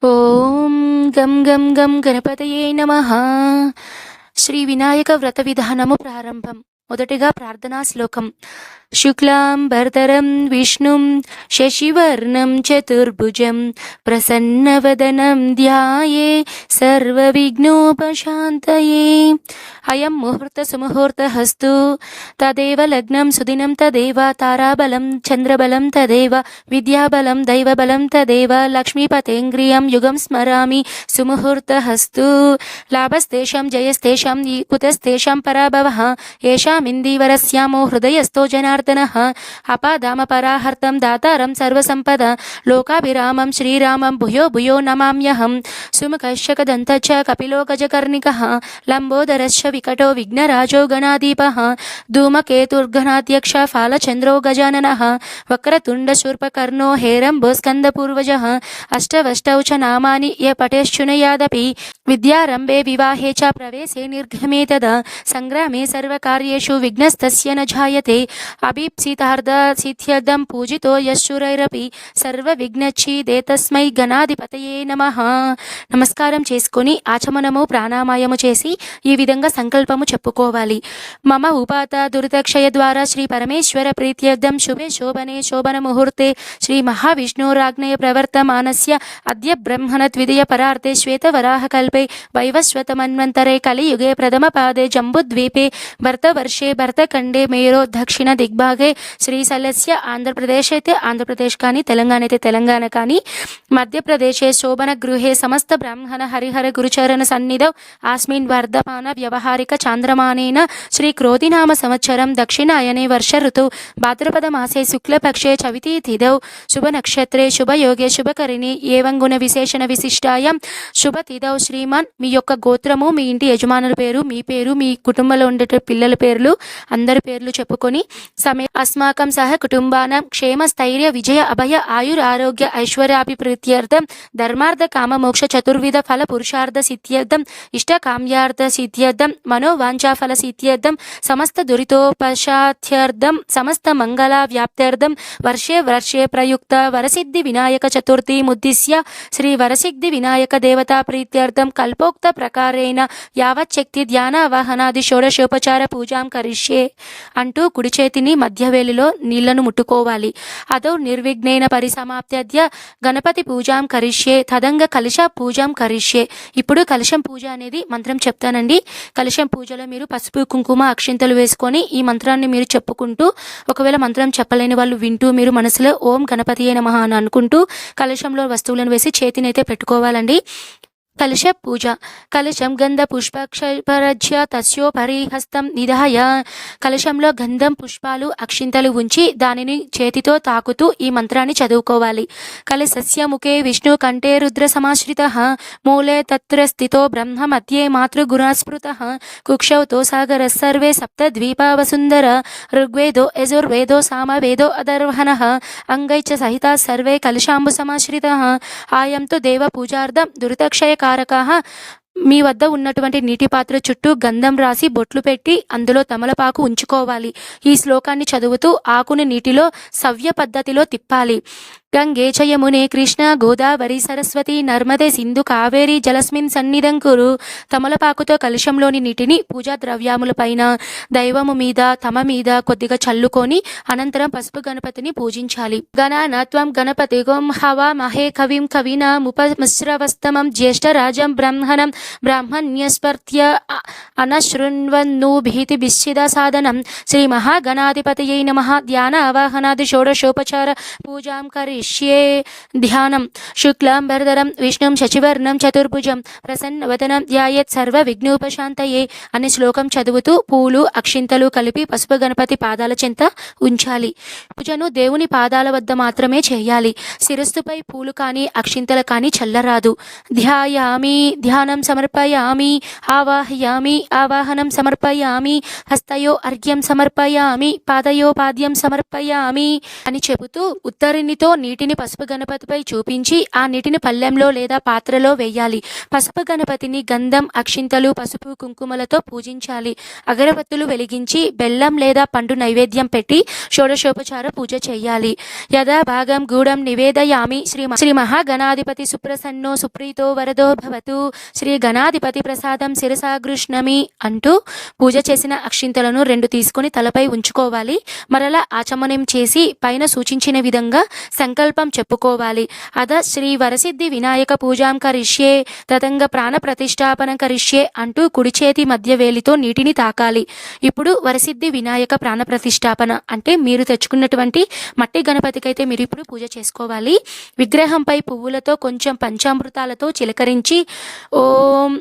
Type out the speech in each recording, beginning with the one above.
ఓం గం గం గం గణపతయే నమః. శ్రీ వినాయక వ్రత విధానము ప్రారంభం. మొదటిగా ప్రార్థనా శ్లోకం. శుక్లాం భరతరం విష్ణుం శశివర్ణం చతుర్భుజం ప్రసన్నవదనం ధ్యాయే సర్వవిఘ్నోపశాంతయే. అయం ముహూర్త సుముహూర్తస్తు తదేవ లగ్నం సుదినం తదేవ తారాబలం చంద్రబలం తదేవ విద్యాబలం దైవబలం తదేవ లక్ష్మీపతేంగ్రియం యుగం స్మరామి సుముహూర్తస్తు. లాభస్తేషాం జయస్తేషాం కుతస్తేషాం పరాభవః ఏషామిందీవరస్యామో హృదయస్థో జనార్దనః. అపాదామపరాహర్తం దాతారం సర్వసంపద లోకాభిరామం శ్రీరామం భూయో భూయో నమామ్యహం. సుముఖశ్చకదంతచ్చ కపిలో గజకర్ణికః లంబోదరశ్చ వికటో విఘ్నరాజో గణాధీపః ధూమకేతుర్గణాధ్యక్ష ఫాలచంద్రో గజాననః వక్రతుండశూర్పకర్ణో హేరంబోస్కందపూర్వజः అష్టవష్టౌ చ నామాని య పఠేశ్చునయాదపి విద్యారంభే వివాహే చ ప్రవేశే నిర్గమే తదా సంగ్రామే సర్వకార్యేషు విఘ్నస్తస్య న జాయతే. అభీప్సితార్థసిద్ధ్యర్థం పూజితో యశురైరపి సర్వవిఘ్నచ్ఛీదేతస్మై గణాధిపతయే నమః. నమస్కారం చేసుకొని ఆచమనము ప్రాణాయామము చేసి ఈ విధంగా సంకల్పము చెప్పుకోవాలి. మమ ఉపాత దురితక్షయ ద్వారా శ్రీ పరమేశ్వర ప్రీత్యర్థం శుభే శోభనే శోభన ముహూర్తే శ్రీ మహావిష్ణురాజ్ఞయ ప్రవర్తమానస్య అద్య బ్రహ్మణ ద్వితీయ పరార్ధే శ్వేతవరాహ కల్పే వైవస్వతమన్వంతరే కలియుగే ప్రథమ పాదే జంబుద్వీపే భరతవర్షే భరతఖండే మేరో దక్షిణ దిగ్భాగే శ్రీశైలస్య ఆంధ్రప్రదేశ్ అయితే ఆంధ్రప్రదేశ్ కానీ తెలంగాణ అయితే తెలంగాణ కానీ మధ్యప్రదేశే శోభన గృహే సమస్త బ్రాహ్మణ హరిహర గురుచరణ సన్నిధౌ ఆస్మిన్ వర్ధమాన వ్యవహారిక చాంద్రమానేన శ్రీ క్రోధినామ సంవత్సరం దక్షిణాయనే వర్ష ఋతు భాద్రపద మాసే శుక్లపక్షే చవితి తిథౌ శుభ నక్షత్రే శుభయోగే శుభకరిణి ఏవం గుణ విశేషణ విశిష్టాయం శుభ తిథౌ. శ్రీమాన్ మీ యొక్క గోత్రము, మీ ఇంటి యజమానుల పేరు, మీ పేరు, మీ కుటుంబంలో ఉండే పిల్లల పేర్లు, అందరి పేర్లు చెప్పుకొని సమే అస్మాకం సహ కుటుంబానం క్షేమ స్థైర్య విజయ అభయ ఆయుర్ ఆరోగ్య ఐశ్వర్యాభివృద్ధ్యర్థం ధర్మార్థ కామ మోక్ష చతుర్విధ ఫల పురుషార్థ సిద్ధ్యర్థం ఇష్టకామ్యార్థ సిద్ధ్యర్థం మనోవాంఛా ఫల సిద్ధ్యర్థం సమస్త దురితోపశాధ్యర్థం సమస్త మంగళ వ్యాప్త్యర్థం వర్షే వర్షే ప్రయుక్త వరసిద్ధి వినాయక చతుర్థి ముద్దిశ్య శ్రీ వరసిద్ధి వినాయక దేవతా ప్రీత్యర్థం కల్పోక్త ప్రకారేణ యావచ్చక్తి ధ్యానావాహనాది షోడశోపచార పూజాం కరిష్యే అంటూ కుడి చేతిని మధ్యవేలిలో నీళ్లను ముట్టుకోవాలి. అదో నిర్విఘ్నేన పరిసమాప్త్యద్య గణపతి పూజాం కరిష్యే తదంగ కలశ పూజాం కరిష్యే. ఇప్పుడు కలశం పూజ అనేది మంత్రం చెప్తానండి. కలశం పూజలో మీరు పసుపు కుంకుమ అక్షింతలు వేసుకొని ఈ మంత్రాన్ని మీరు చెప్పుకుంటూ, ఒకవేళ మంత్రం చెప్పలేని వాళ్ళు వింటూ మీరు మనసులో ఓం గణపతియే నమః అని అనుకుంటూ కలశంలో వస్తువులను వేసి చేతినైతే పెట్టుకోవాలండి. కలశ పూజ. కలశం గంధ పుష్పక్షపరజ్య తస్యోపరి హస్తం నిధాయ. కలశంలో గంధం పుష్పాలు అక్షింతలు ఉంచి దానిని చేతితో తాకుతూ ఈ మంత్రాన్ని చదువుకోవాలి. కలశస్య ముఖే విష్ణు కంఠే రుద్ర సమాశ్రితః మూలే తత్ర స్థితో బ్రహ్మ మధ్యే మాతృగుణాస్మృతః కుక్షౌ తో సాగర సర్వే సప్త ద్వీపా వసుంధర ఋగ్వేదో యజుర్వేదో సామవేదో అదర్వహనః అంగైచ సహితా సర్వే కలశాంబు సమాశ్రితః. ఆయంతు దేవ పూజార్థం దురితక్షయ కారకాః. మీ వద్ద ఉన్నటువంటి నీటి పాత్ర చుట్టూ గంధం రాసి బొట్లు పెట్టి అందులో తమలపాకు ఉంచుకోవాలి. ఈ శ్లోకాన్ని చదువుతూ ఆకుని నీటిలో సవ్య పద్ధతిలో తిప్పాలి. గంగే చ యమునే కృష్ణ గోదావరి సరస్వతి నర్మదే సింధు కావేరి జలస్మిన్ సన్నిధం కురు. తమలపాకుతో కలశంలోని నీటిని పూజా ద్రవ్యములపైన, దైవము మీద, తమ మీద కొద్దిగా చల్లుకొని అనంతరం పసుపు గణపతిని పూజించాలి. గణానాత్వం గణపతి గోం హవా మహే కవిం కవినాముపమిశ్రవస్తమం జ్యేష్ఠరాజం బ్రహ్మణం బ్రాహ్మణ్యస్పర్త్య అనశృణ్వన్నూ భీతి బిశ్చిద సాధనం. శ్రీ మహాగణాధిపతయే నమః. ధ్యాన ఆవాహనాది షోడశోపచార పూజాం కరిష్యే. ధ్యానం. శుక్లాం భరధరం విష్ణుం శశివర్ణం చతుర్భుజం ప్రసన్నవదనం ధ్యాయేత్ సర్వ విఘ్నోపశాంతయే అనే శ్లోకం చదువుతూ పూలు అక్షింతలు కలిపి పసుపు గణపతి పాదాల చెంత ఉంచాలి. పూజను దేవుని పాదాల వద్ద మాత్రమే చేయాలి. శిరస్సుపై పూలు కానీ అక్షింతలు కానీ చల్లరాదు. ధ్యాయామి. ధ్యానం సమర్పయామి, ఆవాహయామి, ఆవాహనం సమర్పయామి, హస్తయో అర్ఘ్యం సమర్పయామి, పాదయో పాద్యం సమర్పయామి అని చెబుతూ ఉత్తరినితో నీటిని పసుపు గణపతిపై చూపించి ఆ నీటిని పళ్ళెంలో లేదా పాత్రలో వేయాలి. పసుపు గణపతిని గంధం, అక్షింతలు, పసుపు, కుంకుమలతో పూజించాలి. అగరబత్తులు వెలిగించి బెల్లం లేదా పండు నైవేద్యం పెట్టి షోడశోపచార పూజ చేయాలి. యథా భాగం గూఢం నివేదయామి. శ్రీ మహాగణాధిపతి సుప్రసన్నో సుప్రీతో వరదో భవతు. శ్రీ గణాధిపతి ప్రసాదం శిరసాగృష్ణమి అంటూ పూజ చేసిన అక్షింతలను 2 తీసుకుని తలపై ఉంచుకోవాలి. మరలా ఆచమనం చేసి పైన సూచించిన విధంగా సంకల్పం చెప్పుకోవాలి. అద శ్రీ వరసిద్ధి వినాయక పూజాం కరిష్యే, తతంగ ప్రాణ ప్రతిష్టాపన కరిష్యే అంటూ కుడి చేతి మధ్య వేలితో నీటిని తాకాలి. ఇప్పుడు వరసిద్ధి వినాయక ప్రాణ ప్రతిష్టాపన అంటే మీరు తెచ్చుకున్నటువంటి మట్టి గణపతికైతే మీరు ఇప్పుడు పూజ చేసుకోవాలి. విగ్రహంపై పువ్వులతో కొంచెం పంచామృతాలతో చిలకరించి ఓం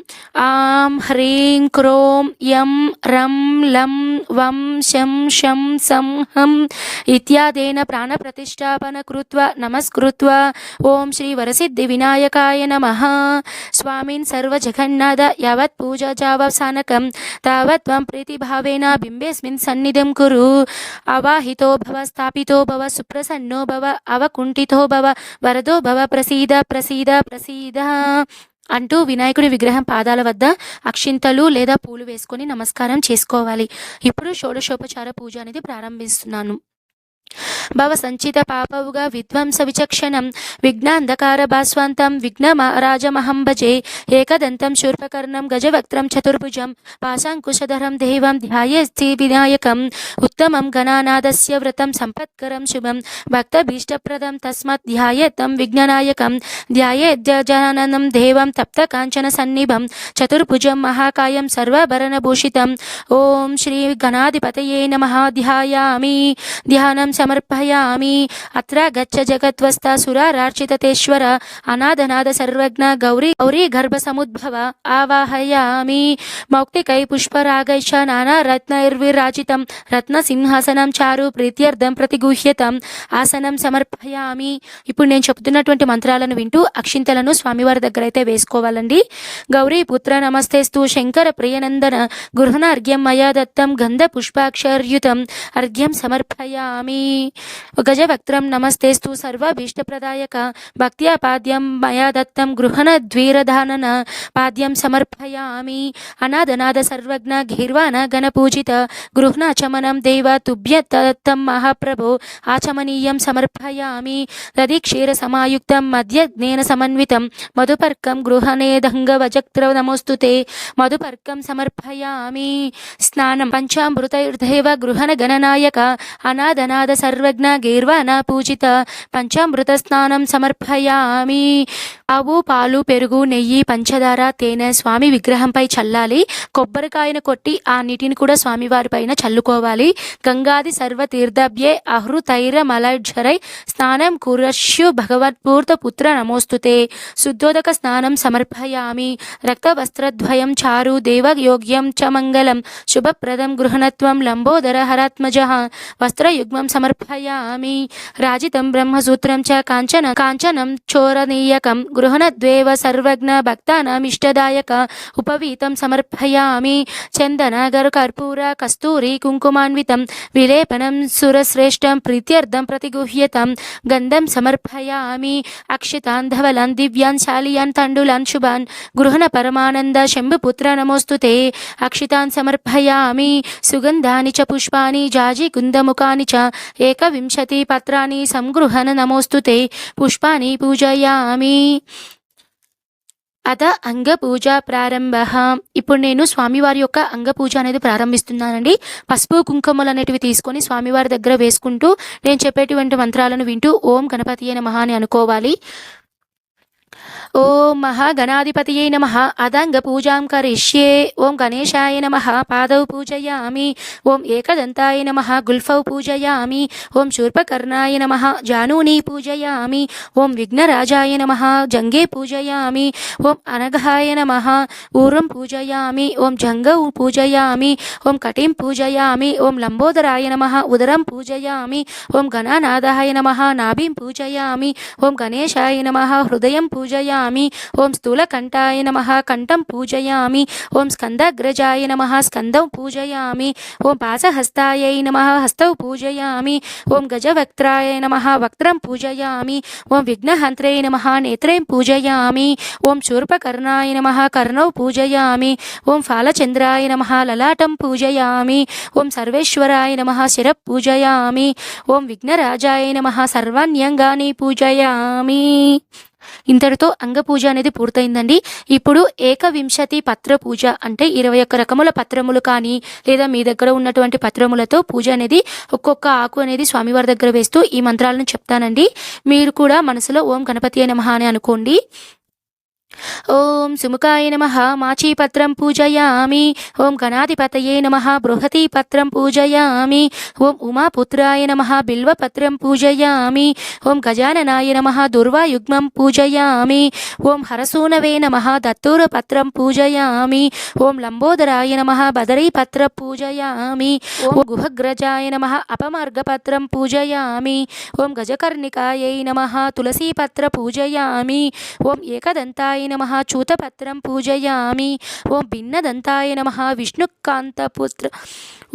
ఆం హ్రీం క్రోం యం రం లం వం శం శం సం హం ఇత్యాదేన ప్రాణ ప్రతిష్టాపన కృత్వా నమస్కృత్వా ఓం శ్రీ వరసిద్ధి వినాయకాయ నమః. స్వామిన్ సర్వజగన్నాథ యావత్ పూజావసానకం తావత్ త్వం ప్రీతిభావేన బింబేస్మిన్ సన్నిధిం కురు. అవాహితో భవ, స్థాపితో భవ, సుప్రసన్నో భవ, అవకుంఠితో భవ, వరదో భవ, ప్రసీద ప్రసీద ప్రసీద అంటూ వినాయకుడి విగ్రహం పాదాల వద్ద అక్షింతలు లేదా పూలు వేసుకొని నమస్కారం చేసుకోవాలి. ఇప్పుడు షోడశోపచార పూజ అనేది ప్రారంభిస్తున్నాను. భవ సంచిత పాపవుగా విధ్వంస విచక్షణం విఘ్నాంధకార భాస్వంతం విఘ్నరాజమహం భజే. ఏకదంతం శూర్పకర్ణం గజవక్త్రం చతుర్భుజం పాశాంకుశధరం దేవం ధ్యాయేస్తి వినాయకం. ఉత్తమం గణానాదస్య వ్రతం సంపత్కరం శుభం భక్తభీష్టప్రదం తస్మాత్ ధ్యాయేతం విఘ్ననాయకం. ధ్యాయేద్యజాననం దేవం తప్త కాంచన సన్నిభం చతుర్భుజం మహాకాయం సర్వాభరణభూషితం. ఓం శ్రీ గణాధిపతయే నమః. ధ్యాయామి, ధ్యానం సమర్పయామి. అత్ర గచ్చ జగత్వస్థ సురారార్చితేశ్వర అనాథనాథ సర్వజ్ఞ గౌరీ గౌరీ గర్భ సముద్భవ ఆవాహయామి. మౌక్తికై పుష్పరాగైష నానా రత్నైర్విరాజితం రత్న సింహాసనం చారు ప్రీత్యర్థం ప్రతిగుహ్యతం ఆసనం సమర్పయామి. ఇప్పుడు నేను చెప్తున్నటువంటి మంత్రాలను వింటూ అక్షింతలను స్వామివారి దగ్గర అయితే వేసుకోవాలండి. గౌరీ పుత్ర నమస్తేస్తు శంకర ప్రియనందన గృహణ అర్ఘ్యం మయా దత్తం గంధ పుష్పాక్షర్యుతం అర్ఘ్యం సమర్పయామి. గజవక్త్రం నమస్తేస్తు సర్వాభీష్టప్రదాయక భక్త్యా పాద్యం మయా దత్తం గృహణ ద్వీరధానన పాద్యం సమర్పయామి. అనాథనాథ సర్వజ్ఞ గీర్వాణ గణపూజిత గృహ్ణాచమనం దేవ తుభ్య దత్తం మహాప్రభో ఆచమనీయం సమర్పయామి. దధి క్షీర సమాయుక్తం మధ్య జ్ఞేన సమన్వితం మధుపర్కం గృహణేదంగ వజక్త్ర నమోస్తుతే మధుపర్కం సమర్పయామి. స్నానం పంచామృతైర్దేవ గృహణ గణనాయక అనాథనాథ సర్వజ్ఞ గీర్వాణ పూజిత పంచామృత స్నానం సమర్పయామి. ఆవు పాలు పెరుగు నెయ్యి పంచదార తేనె స్వామి విగ్రహంపై చల్లాలి. కొబ్బరికాయను కొట్టి ఆ నీటిని కూడా స్వామివారి పైన చల్లుకోవాలి. గంగాది సర్వ తీర్థభ్యే అహృతైర మలజ్జరై స్నానం కురష్యు భగవత్పూర్త పుత్ర నమోస్తుతే శుద్ధోదక స్నానం సమర్పయామి. రక్తవస్త్రద్వయం చారు దేవయోగ్యం చ మంగళం శుభప్రదం గృహణత్వం లంబోదర హరాత్మజ వస్త్రయుగ్మం సమర్పయామి. రాజితం బ్రహ్మసూత్రం చ కాంచనం చోరనీయకం గృహణద్వేవ సర్వజ్ఞ భక్తానామిష్టదాయక ఉపవీతం సమర్పయామి. చందన కర్పూర కస్తూరి కుంకుమాన్వితం విలేపనం సురశ్రేష్టం ప్రీత్యర్థం ప్రతిగుహ్యతం గంధం సమర్పయామి. అక్షితాన్ ధవలాన్ దివ్యాన్ శాలియాన్ తండులాన్ శుభాన్ గృహణ పరమానంద శంభుపుత్ర నమోస్తుతే అక్షితాన్ సమర్పయామి. సుగంధాని చ పుష్పాని జాజి కుందముఖాని చ ఏకవింశతి పత్రాన్ని సంగృహణ నమోస్తుతే పుష్పాన్ని పూజయామి. అత అంగ పూజ ప్రారంభ. ఇప్పుడు నేను స్వామివారి యొక్క అంగ పూజ అనేది ప్రారంభిస్తున్నానండి. పసుపు కుంకుమలు అనేటివి తీసుకొని స్వామివారి దగ్గర వేసుకుంటూ నేను చెప్పేటువంటి మంత్రాలను వింటూ ఓం గణపతియే నమః అని అనుకోవాలి. ఓం మహాగణాధిపతియే నమః. అదంగ పూజాం కరిష్యే. ఓం గణేశాయ నమః. పాదౌ పూజయామి. ఓం ఏకదంతాయ నమః. గుల్ఫౌ పూజయామి. ఓం శూర్పకర్ణాయ నమః. జానూని పూజయామి. ఓం విఘ్నరాజాయ నమః. జంగే పూజయామి. ఓం అనఘాయ నమః. ఊరం పూజయామి. ఓం జంగౌ పూజయామి. ఓం కటిం పూజయామి. ఓం లంబోదరాయ నమః. ఉదరం పూజయామి. ఓం గణానాథాయ నమః. నాభిం పూజయామి. ఓం గణేశాయ నమః. హృదయం పూజయామి. పూజయామి. ఓం స్థూలకంఠాయ నమః కంఠం పూజయామి. ఓం స్కందగ్రజాయ నమః స్కందం పూజయామి. ఓం పాశహస్తాయై నమః హస్తౌ పూజయామి. ఓం గజవక్త్రాయ నమః వక్త్రం పూజయామి. ఓం విఘ్నహంత్రే నమః నేత్రేం పూజయామి. ఓం శూర్పకర్ణాయ నమః కర్ణౌ పూజయామి. ఓం ఫాలచంద్రాయ నమః లలాటం పూజయామి. ఓం సర్వేశ్వరాయ నమః శిరః పూజయామి. ఓం విఘ్నరాజాయ నమః సర్వాణ్యంగాని పూజయామి. ఇంతటితో అంగపూజ అనేది పూర్తయిందండి. ఇప్పుడు ఏకవింశతి పత్ర పూజ అంటే 21 రకముల పత్రములు కానీ లేదా మీ దగ్గర ఉన్నటువంటి పత్రములతో పూజ అనేది ఒక్కొక్క ఆకు అనేది స్వామివారి దగ్గర వేస్తూ ఈ మంత్రాలను చెప్తానండి. మీరు కూడా మనసులో ఓం గణపతి నమః అని అనుకోండి. ఓం సుముఖాయ నమః మాచీపత్రం పూజయామి. ఓం గణాధిపతయే నమః బృహతీపత్రం పూజయామి. ఓం ఉమాపుత్రాయ నమః బిల్వపత్రం పూజయామి. ఓం గజాననాయ నమః దుర్వాయుగ్మం పూజయామి. ఓం హరసూనవే నమః దత్తూరపత్రం పూజయామి. ఓం లంబోదరాయ నమః బదరీపత్ర పూజయామి. ఓం గుహగ్రజాయ నమః అపమార్గపత్రం పూజయామి. ఓం గజకర్ణికాయై నమః తులసీపత్ర పూజయామి. ఓం ఏకదంతాయ నమః చూతపత్రం పూజయామి. ఓం భిన్నదంతాయ నమః విష్ణుకాంతపుత్ర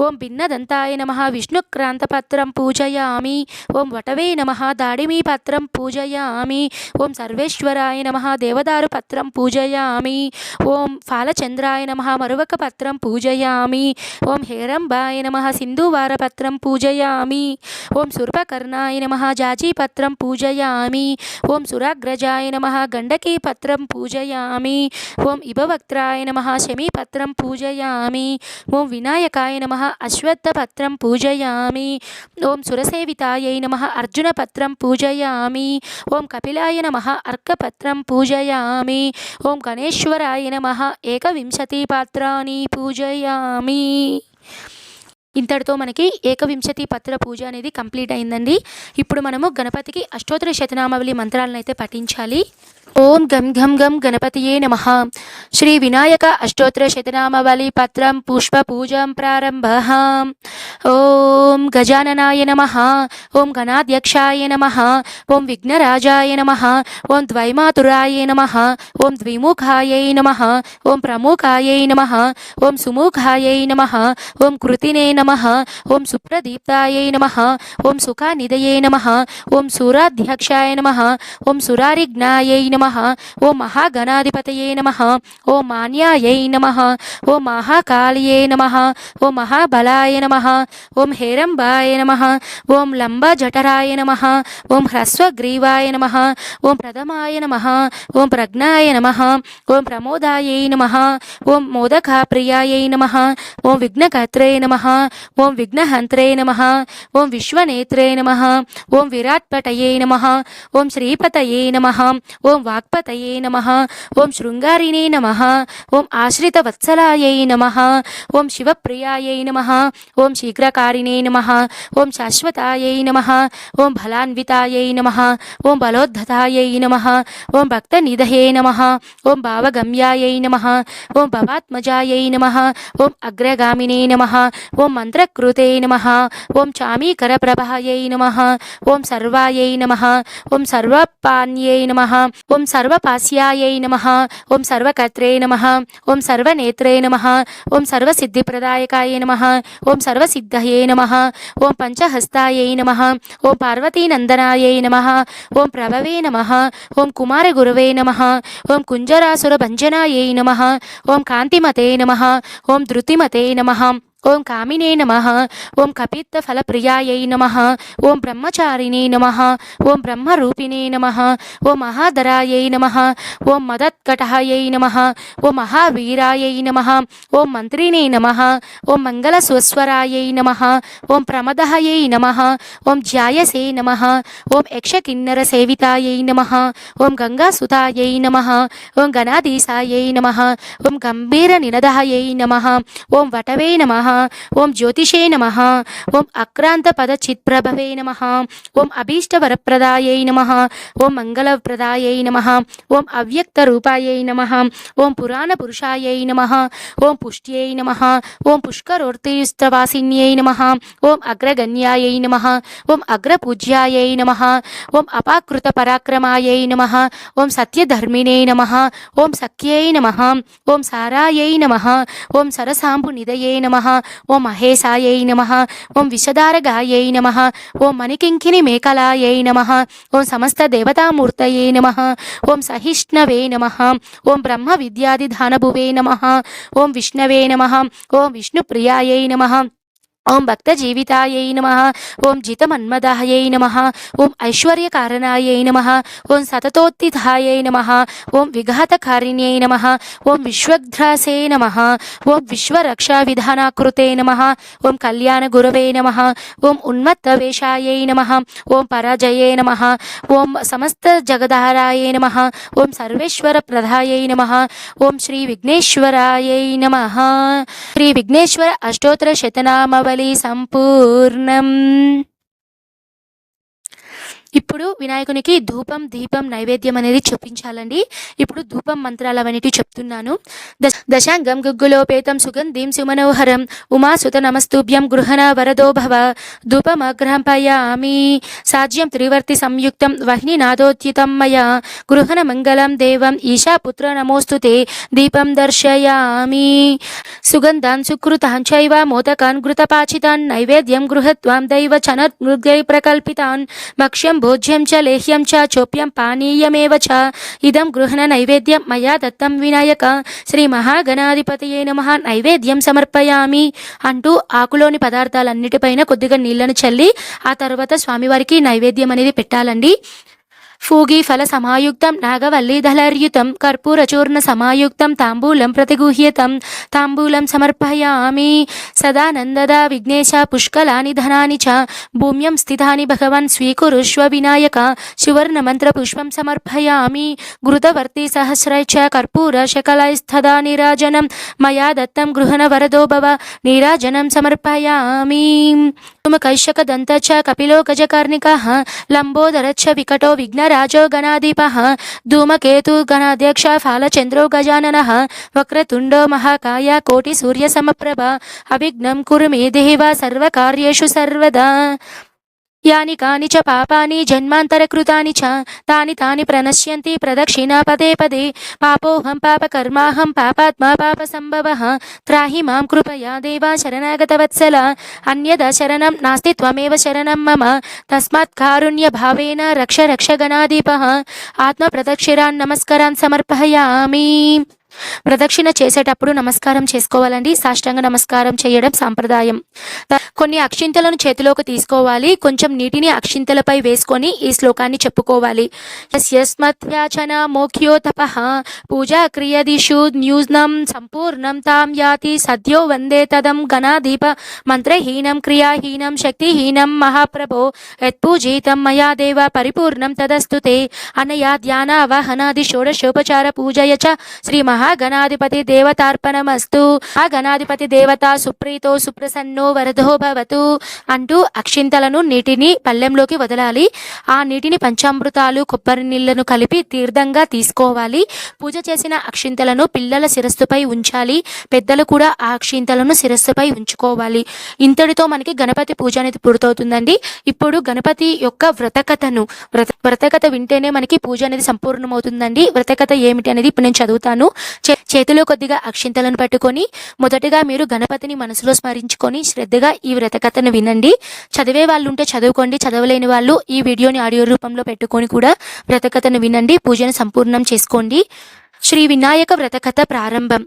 ఓం భిన్నదంతాయ నమః విష్ణుక్రాంతపత్రం పూజయామి. ఓం వటవే నమః దాడిమీపత్రం పూజయామి. ఓం సర్వేశ్వరాయ నమః దేవదారు పత్రం పూజయామి. ఓం ఫాలచంద్రాయ నమః మరువకపత్రం పూజయామి. ఓం హేరంబాయ నమః సింధువారపత్రం పూజయామి. ఓం సుర్పకర్ణాయ నమః జాజీపత్రం పూజయామి. ఓం సురాగ్రజాయ నమః గండకీపత్రం పూజయామి. ఓం ఇభవక్త్రాయ నమః శమీపత్రం పూజయామి. ఓం వినాయకాయ నమః అశ్వత్థపత్రం పూజయామి. ఓం సురసేవితాయై నమః అర్జునపత్రం పూజయామి. ఓం కపిలాయ నమః అర్కపత్రం పూజయామి. ఓం గణేశ్వరాయ నమః ఏకవింశతి పాత్రాన్ని పూజయామి. ఇంతటితో మనకి ఏకవింశతి పత్ర పూజ అనేది కంప్లీట్ అయిందండి. ఇప్పుడు మనము గణపతికి అష్టోత్తర శతనామావళి మంత్రాలను అయితే పఠించాలి. ఓం గం ఘం గం గణపతియే నమః. శ్రీ వినాయక అష్టోత్తర శతనామావళి పత్రం పుష్ప పూజం ప్రారంభః. ఓం గజాననాయ నమః. ఓం గణాధ్యక్షాయ నమః. ఓం విఘ్నరాజాయ నమః. ఓం ద్వైమాతురాయ నమః. ఓం ద్విముఖాయై నమః. ఓం ప్రముఖాయై నమః. ఓం సుముఖాయై నమః. ఓం కృతినే నమః. ఓం సుప్రదీప్తాయై నమః. ఓం సుఖానిధయే నమః. ఓం సూరాధ్యక్షాయ నమః. ఓం సురారిజ్ఞాయై నమః. ఓం మహాగణాధిపతయే నమః. ఓం మాన్యాయై నమః. ఓం మహాకాళియే నమః. ఓం మహాబలాయ నమః. ఓం హేరంబాయ నమః. ఓం లంబజఠరాయ నమః. ఓం హ్రస్వగ్రీవాయ నమః. ఓం ప్రథమాయ నమః. ఓం ప్రజ్ఞాయ నమః. ఓం ప్రమోదాయై నమః. ఓం మోదకాప్రియాయై నమః. ఓం విఘ్నకర్త్రే నమః. ఓం విఘ్నహంత్రే నమః. ఓం విశ్వనేత్రే నమః. ఓం విరాట్పటయే నమః. ఓం శ్రీపతయే నమః. ఓం వాక్పతయే నమః. ఓం శృంగారిణే నమః. ఓం ఆశ్రితవత్సలాయై నమః. ఓం శివప్రియాయై నమః. ఓం శీఘ్రకారిణే నమః. ఓం శాశ్వతాయై నమః. ఓం బలాన్వితాయై నమః. ఓం బలోద్ధతాయై నమః. ఓం భక్తనిధయే నమః. ఓం భావగమ్యాయై నమః. ఓం భవాత్మజాయై నమః. ఓం అగ్రగామినే నమః. ఓం మంత్రకృతే నమః. ఓం చామీకరప్రభాయై నమః. ఓం సర్వాయై నమః. ఓం సర్వపాన్యై నమః. ఓం సర్వపాస్యాయై నమః. ఓం సర్వకర్త్రే నమః. ఓం సర్వనేత్రే నమః. ఓం సర్వసిద్ధిప్రదాయకాయ నమః. ఓం సర్వసిద్ధయే నమః. ఓం పంచహస్తాయై నమః. ఓం పార్వతీనందనాయై నమః. ఓం ప్రభవే నమః. ఓం కుమారగురవే నమః. ఓం కుంజరాసురభంజనాయై నమః. ఓం కాంతిమతే నమః. ఓం ధృతిమతే నమః. ఓం కామినే నమః. ఓం కపిత్తఫలప్రియాయై నమః. ఓం బ్రహ్మచారిణే నమః. ఓం బ్రహ్మరూపిణే నమః. ఓం మహాధరాయై నమః. ఓం మదత్కటహాయై నమః. ఓం మహావీరాయై నమః. ఓం మంత్రిణే నమః. ఓం మంగళస్వస్వరాయై నమః. ఓం ప్రమదహయై నమః. ఓం ధ్యాయసే నమః. ఓం యక్షకిన్నర సేవితాయై నమః. ఓం గంగాసుతాయై నమః. ఓం గణాధీశాయై నమః. ఓం గంభీర నినదహయై నమః. ఓం వటవే నమః. ఓం జ్యోతిషే నమః. ఓం అక్రాంత పద చిత్ప్రభవే నమః. ఓం అభీష్టవరప్రదాయై నమః. ఓం మంగళప్రదాయై నమః. ఓం అవ్యక్త రూపాయై నమః. ఓం పురాణ పురుషాయై నమః. ఓం పుష్ట్యై నమః. ఓం పుష్కరోర్తియుస్తవాసిన్యై నమః. ఓం అగ్రగణ్యాయై నమః. ఓం అగ్రపూజ్యాయై నమః. ఓం అపాకృత పరాక్రమాయై నమః. ఓం సత్యధర్మిణే నమః. ఓం సఖ్యై నమః. ఓం సారాయై నమః. ఓం సరసాంబునిదయే నమః. ఓం మహేశాయై నమః. ఓం విషదారగాయై నమః. ఓం మణికింకిని మేకలాయై నమః. ఓం సమస్త దేవతామూర్తయే నమః. ఓం సహిష్ణవే నమః. ఓం బ్రహ్మ విద్యాదిధానభువే నమః. ఓం విష్ణవే నమః. ఓం విష్ణుప్రియాయై నమః. ఓం భక్త జీవితాయై నమః. ఓం జితమన్మదాయై నమః. ఓం ఐశ్వర్యకారణాయై నమః. ఓం సతతోత్తిథాయై నమః. ఓం విఘాతకారిణ్యై నమః. ఓం విశ్వగ్ధ్రాసే నమః. ఓం విశ్వరక్షా విధానాకృతే నమః. ఓం కళ్యాణ గురవే నమః. ఓం ఉన్మత్తవేషాయై నమః. ఓం పరాజయే నమః. ఓం సమస్త జగధారాయై నమః. ఓం సర్వేశ్వర ప్రదాయై నమః. ఓం శ్రీ విఘ్నేశ్వరాయై నమః. శ్రీ విఘ్నేశ్వర అష్టోత్తర శతనామవళి సంపూర్ణం. ఇప్పుడు వినాయకునికి ధూపం దీపం నైవేద్యం అనేది చూపించాలండి. ఇప్పుడు ధూపం మంత్రాలు అవన్నీ చెప్తున్నాను. దశాంగం గుగ్గులోపేతం సుగంధిం సుమనోహరం ఉమాసుత నమస్తుభ్యం గృహణ వరదో భవ. ధూపమగ్రహంపయామి సాజ్యం త్రివర్తి సంయుక్తం వహ్నినాదోత్యుతం మయా. గృహణ మంగళం దేవం ఈశాపుత్ర నమోస్తుతే. దీపం దర్శయామి. సుగంధాన్ సుకృతాన్ చైవ మోదకాన్ ఘృతపాచితాన్ నైవేద్యం గృహత్వాం దైవ చనర్మృగై ప్రకల్పితాన్. భక్ష్యం భోజ్యం చ లేహ్యం చ చోప్యం పానీయమేవ చ. ఇదం గృహణ నైవేద్యం మయా దత్తం వినాయక. శ్రీ మహాగణాధిపతయే నమః. నైవేద్యం సమర్పయామి అంటూ ఆకులోని పదార్థాలన్నిటిపైన కొద్దిగా నీళ్లను చల్లి ఆ తర్వాత స్వామివారికి నైవేద్యం అనేది పెట్టాలండి. ఫూగి ఫల సమాయుక్తం నాగవల్లీదళర్యుతం కర్పూరచూర్ణ సమాయుక్తం తాంబూలం ప్రతిగుహ్యతం. తాంబూలం సమర్పయామి. సదానందదా విఘ్నేశ పుష్కలాని ధనాని చ భూమ్యం స్థితాని భగవన్ స్వీకురుష్వ వినాయక. సువర్ణమంత్ర పుష్పం సమర్పయామి. ఘృతవర్తి సహస్రై చ కర్పూర శకలైస్తదా నీరాజనం మయా దత్తం గృహణ వరదో భవ. నీరాజనం సమర్పయామి. కైశక దంత చ కపిలో గజకర్ణికః లంబోదర చ వికటో విఘ్నరాజో గణాధిపః. ధూమకేతు గణాధ్యక్ష ఫాలచంద్రో గజాననః. వక్రతుండో మహాకాయ కోటి సూర్య సమప్రభ. అవిఘ్నం కురు మే దేవ సర్వకార్యేషు సర్వదా. యాని కాని చ పాపాని జన్మాంతరకృతాని చ తాని తాని ప్రణశ్యంతి ప్రదక్షిణా పదే పదే. పాపోహం పాపకర్మాహం పాపాత్మా పాపసంభవః. త్రాహి మాం కృపయా దేవా శరణాగతవత్సల. అన్యదా శరణం నాస్తి త్వమేవ శరణం మమ. తస్మాత్ కారుణ్య భావేన రక్ష రక్ష గణాధిపః. ఆత్మ ప్రదక్షిణాన్ నమస్కారాన్ సమర్పయామి. ప్రదక్షిణ చేసేటప్పుడు నమస్కారం చేసుకోవాలండి. సాష్టాంగ నమస్కారం చేయడం సాంప్రదాయం. కొన్ని అక్షింతలను చేతిలోకి తీసుకోవాలి. కొంచెం నీటిని అక్షింతలపై వేసుకొని ఈ శ్లోకాన్ని చెప్పుకోవాలి. యస్మత్యాచన మోఖ్యో తపః పూజా క్రియదిషు న్యూనం సంపూర్ణం తాం యాతి సద్యో వందే తదం గణాధిప. మంత్రహీనం క్రియాహీనం శక్తిహీనం మహాప్రభో యత్పూజితం మయా దేవ పరిపూర్ణం తదస్తుతే. అనయా ధ్యాన అవహనాది షోడశోపచార పూజయ చ శ్రీ మహాగణాధిపతి దేవతార్పణమస్తు. ఆ గణాధిపతి దేవత సుప్రీతో సుప్రసన్నో వరదో భవతు అంటూ అక్షింతలను నీటిని పళ్ళెంలోకి వదలాలి. ఆ నీటిని పంచామృతాలు కొబ్బరి నీళ్లను కలిపి తీర్థంగా తీసుకోవాలి. పూజ చేసిన అక్షింతలను పిల్లల శిరస్సుపై ఉంచాలి. పెద్దలు కూడా ఆ అక్షింతలను శిరస్సుపై ఉంచుకోవాలి. ఇంతటితో మనకి గణపతి పూజ అనేది పూర్తవుతుందండి. ఇప్పుడు గణపతి యొక్క వ్రతకథను వ్రతకథ వింటేనే మనకి పూజ అనేది సంపూర్ణమవుతుందండి. వ్రతకథ ఏమిటి అనేది ఇప్పుడు నేను చదువుతాను. చేతిలో కొద్దిగా అక్షింతలను పట్టుకొని మొదటగా మీరు గణపతిని మనసులో స్మరించుకొని శ్రద్ధగా ఈ వ్రతకథను వినండి. చదివే వాళ్ళు ఉంటే చదువుకోండి. చదవలేని వాళ్ళు ఈ వీడియోని ఆడియో రూపంలో పెట్టుకొని కూడా వ్రతకథను వినండి. పూజను సంపూర్ణం చేసుకోండి. శ్రీ వినాయక వ్రతకథ ప్రారంభం.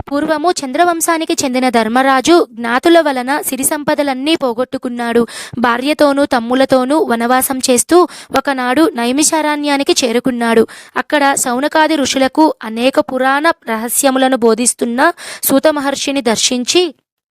పూర్వము చంద్రవంశానికి చెందిన ధర్మరాజు జ్ఞాతుల వలన సిరి సంపదలన్నీ పోగొట్టుకున్నాడు. భార్యతోనూ తమ్ములతోనూ వనవాసం చేస్తూ ఒకనాడు నైమిషారణ్యానికి చేరుకున్నాడు. అక్కడ శౌనకాది ఋషులకు అనేక పురాణ రహస్యములను బోధిస్తున్న సూత మహర్షిని దర్శించి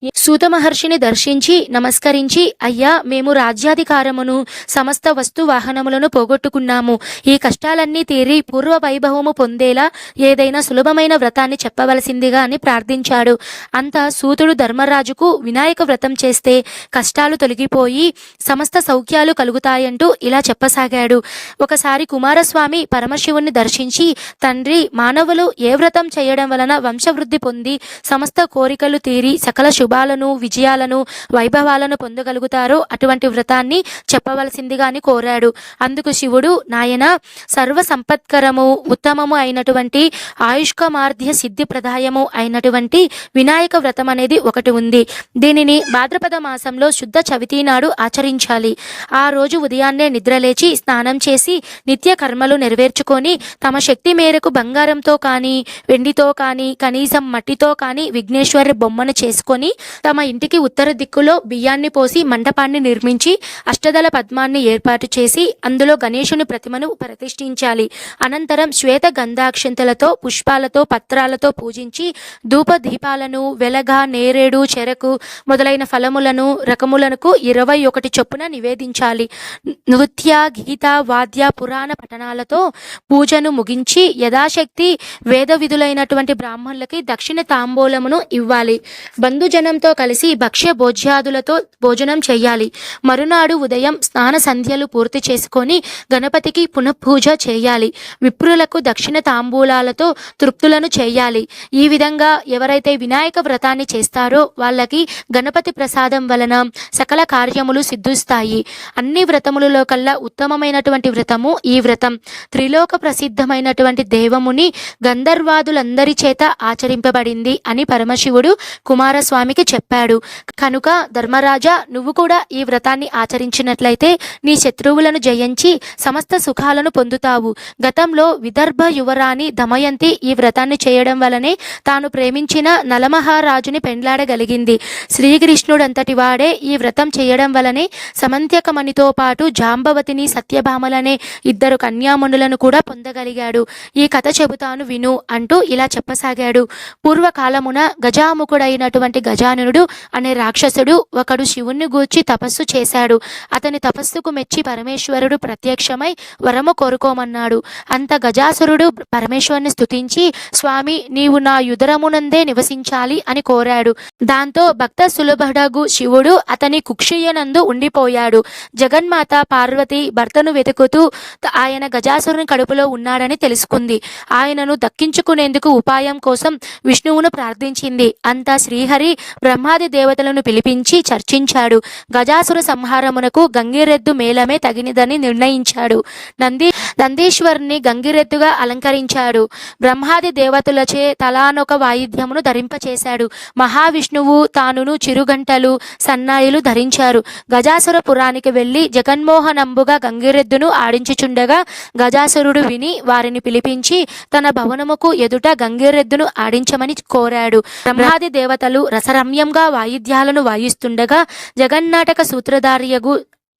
సూత మహర్షిని దర్శించి నమస్కరించి, అయ్యా, మేము రాజ్యాధికారమును సమస్త వస్తు వాహనములను పోగొట్టుకున్నాము. ఈ కష్టాలన్నీ తీరి పూర్వ వైభవము పొందేలా ఏదైనా సులభమైన వ్రతాన్ని చెప్పవలసిందిగా అని ప్రార్థించాడు. అంతా సూతుడు ధర్మరాజుకు వినాయక వ్రతం చేస్తే కష్టాలు తొలగిపోయి సమస్త సౌఖ్యాలు కలుగుతాయంటూ ఇలా చెప్పసాగాడు. ఒకసారి కుమారస్వామి పరమశివుణ్ణి దర్శించి, తండ్రి, మానవులు ఏ వ్రతం చేయడం వలన వంశవృద్ధి పొంది సమస్త కోరికలు తీరి సకల శుభాలను, విజయాలను, వైభవాలను పొందగలుగుతారో అటువంటి వ్రతాన్ని చెప్పవలసిందిగా అని కోరాడు. అందుకు శివుడు, నాయన, సర్వ సంపత్కరము, ఉత్తమము అయినటువంటి ఆయుష్కమార్ధ్య సిద్ధి ప్రదాయము అయినటువంటి వినాయక వ్రతం అనేది ఒకటి ఉంది. దీనిని భాద్రపద మాసంలో శుద్ధ చవితి నాడు ఆచరించాలి. ఆ రోజు ఉదయాన్నే నిద్రలేచి స్నానం చేసి నిత్య కర్మలు నెరవేర్చుకొని తమ శక్తి మేరకు బంగారంతో కానీ వెండితో కానీ కనీసం మట్టితో కానీ విఘ్నేశ్వరి బొమ్మను చేసుకొని తమ ఇంటికి ఉత్తర దిక్కులో బియ్యాన్ని పోసి మండపాన్ని నిర్మించి అష్టదళ పద్మాన్ని ఏర్పాటు చేసి అందులో గణేశుని ప్రతిమను ప్రతిష్ఠించాలి. అనంతరం శ్వేత గంధాక్షంతలతో, పుష్పాలతో, పత్రాలతో పూజించి ధూప దీపాలను, వెలగ, నేరేడు, చెరకు మొదలైన ఫలములను రకములకు 21 చొప్పున నివేదించాలి. నృత్య, గీత, వాద్య, పురాణ పఠనాలతో పూజను ముగించి యథాశక్తి వేద విధులైనటువంటి బ్రాహ్మణులకి దక్షిణ తాంబూలమును ఇవ్వాలి. బంధుజనంతో కలిసి భక్ష్య భోజ్యాదులతో భోజనం చేయాలి. మరునాడు ఉదయం స్నాన సంధ్యలు పూర్తి చేసుకొని గణపతికి పునఃపూజ చేయాలి. విప్రులకు దక్షిణ తాంబూలాలతో తృప్తులను చేయాలి. ఈ విధంగా ఎవరైతే వినాయక వ్రతాన్ని చేస్తారో వాళ్ళకి గణపతి ప్రసాదం వలన సకల కార్యములు సిద్ధిస్తాయి. అన్ని వ్రతములలో కల్లా ఉత్తమమైనటువంటి వ్రతము ఈ వ్రతం. త్రిలోక ప్రసిద్ధమైనటువంటి దేవముని గంధర్వాదులందరి చేత ఆచరింపబడింది అని పరమశివుడు కుమారస్వామికి చెప్పాడు. కనుక ధర్మరాజా, నువ్వు కూడా ఈ వ్రతాన్ని ఆచరించినట్లయితే నీ శత్రువులను జయించి సమస్త సుఖాలను పొందుతావు. గతంలో విదర్భ యువరాణి దమయంతి ఈ వ్రతాన్ని చేయడం వలనే తాను ప్రేమించిన నలమహారాజుని పెండ్లాడగలిగింది. శ్రీకృష్ణుడంతటి వాడే ఈ వ్రతం చేయడం వలనే సమంత్యకమణితో పాటు జాంబవతిని, సత్యభామలనే 2 కన్యామణులను కూడా పొందగలిగాడు. ఈ కథ చెబుతాను విను అంటూ ఇలా చెప్పసాగాడు. పూర్వకాలమున గజాముఖుడైనటువంటి గజాననుడు అనే రాక్షసుడు ఒకడు శివుణ్ణి గూర్చి తపస్సు చేశాడు. అతని తపస్సుకు మెచ్చి పరమేశ్వరుడు ప్రత్యక్షమై వరము కోరుకోమన్నాడు. అంత గజాసురుడు పరమేశ్వరుని స్తుతించి, స్వామి, నీవు నా యుదరమునందే నివసించాలి అని కోరాడు. దాంతో భక్త సులభుడగు శివుడు అతని కుక్షియనందు ఉండిపోయాడు. జగన్మాత పార్వతి భర్తను వెతుకుతూ ఆయన గజాసురుని కడుపులో ఉన్నాడని తెలుసుకుంది. ఆయనను దక్కించుకునేందుకు ఉపాయం కోసం విష్ణువును ప్రార్థించింది. అంతా శ్రీహరి బ్రహ్మాది దేవతలను పిలిపించి చర్చించాడు. గజాసుర సంహారమునకు గంగిరెద్దు మేళమే తగినదని నిర్ణయించాడు. నందీశ్వరుని గంగిరెద్దుగా అలంకరించాడు. బ్రహ్మాది దేవతలచే తలానొక వాయిద్యమును ధరింపచేశాడు. మహావిష్ణువు తానును చిరుగంటలు, సన్నాయిలు ధరించారు. గజాసుర పురానికి వెళ్లి జగన్మోహనంబుగా గంగిరెద్దును ఆడించుచుండగా గజాసురుడు విని వారిని పిలిపించి తన భవనముకు ఎదుట గంగిరెద్దును ఆడించమని కోరాడు. బ్రహ్మాది దేవతలు రసరమ్యంగా వాయిద్యాలను వాయిస్తుండగా జగన్నాటక సూత్రధారియగు